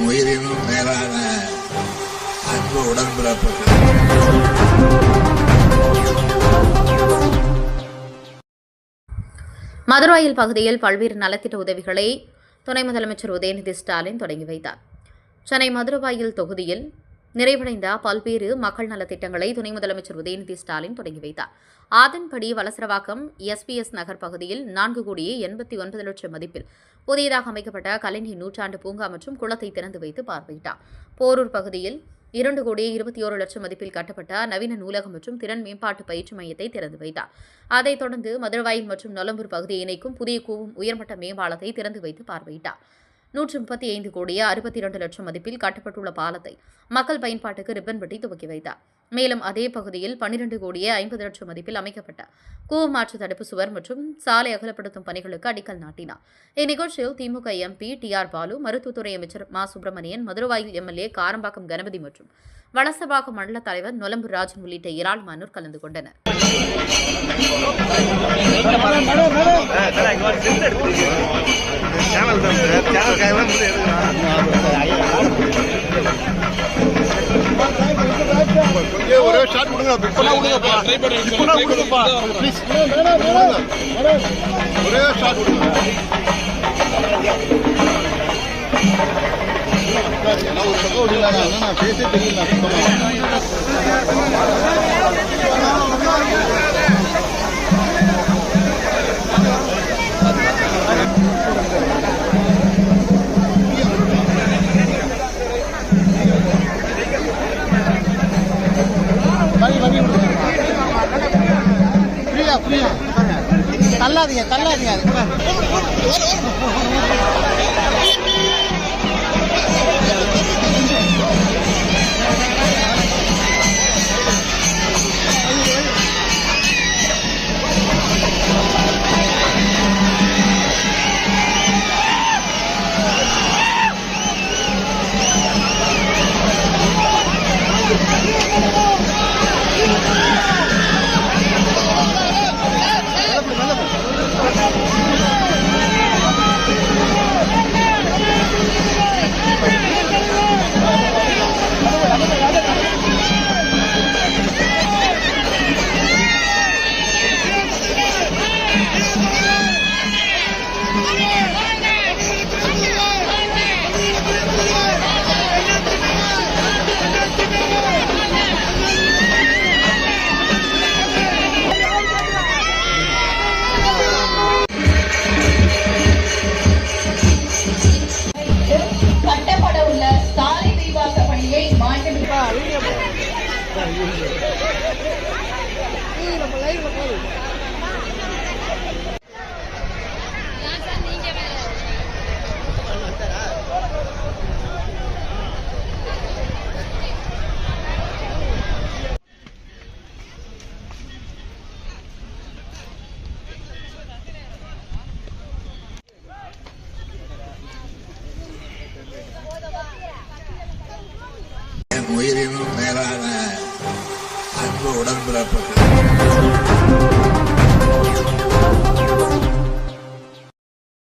உயிரினும் மேலான அன்பு உடன்பிறப்புகள். மதுராயில் பகுதியில் பல்வேறு நலத்திட்ட உதவிகளை துணை முதலமைச்சர் உதயநிதி ஸ்டாலின் தொடங்கி வைத்தார். சென்னை மதுரவாயில் தொகுதியில் நிறைவடைந்த பல்வேறு மக்கள் நலத்திட்டங்களை துணை முதலமைச்சர் உதயநிதி ஸ்டாலின் தொடங்கி வைத்தார். அதன்படி வலசரவாக்கம் எஸ்பிஎஸ் நகர் பகுதியில் 4,89,00,000 மதிப்பில் புதியதாக அமைக்கப்பட்ட கலைஞர் நூற்றாண்டு பூங்கா மற்றும் குளத்தை திறந்து வைத்து பார்வையிட்டார். போரூர் பகுதியில் 2,21,00,000 மதிப்பில் கட்டப்பட்ட நவீன நூலகம் மற்றும் திறன் மேம்பாட்டு பயிற்சி மையத்தை திறந்து வைத்தார். அதைத் தொடர்ந்து மதுரவாயில் மற்றும் நொலம்பூர் பகுதியை இணைக்கும் புதிய கூவும் உயர்மட்ட மேம்பாலத்தை திறந்து வைத்து பார்வையிட்டார். 135,62,00,000 மதிப்பில் கட்டப்பட்டுள்ள பாலத்தை மக்கள் பயன்பாட்டுக்கு ரிப்பன் வெட்டி துவக்கி வைத்தார். மேலும் அதே பகுதியில் 12,50,00,000 மதிப்பில் அமைக்கப்பட்ட கூவமாற்று தடுப்பு சுவர் மற்றும் சாலை அகலப்படுத்தும் பணிகளுக்கு அடிக்கல் நாட்டினார். இந்நிகழ்ச்சியில் திமுக எம்பி டிஆர் பாலு, மருத்துவத்துறை அமைச்சர் மா சுப்பிரமணியன், மதுரவாயில் எம்எல்ஏ காரம்பாக்கம் கணபதி மற்றும் வலசரவாக்கம் மண்டல தலைவர் நொலம்பூர் ராஜன் உள்ளிட்ட ஏராளமானோர் கலந்து கொண்டனர். ஒரே ஷாட் கொடுங்க, ஒரே ஷாட் கொடுங்க. ஒரு பக்கம் விடலாண்ணா, நான் பேசே தெரியல. தள்ளாதீங்க தள்ளாதீங்க. உயிரினும் மேலான அன்பு உடன்பிறப்புகள்.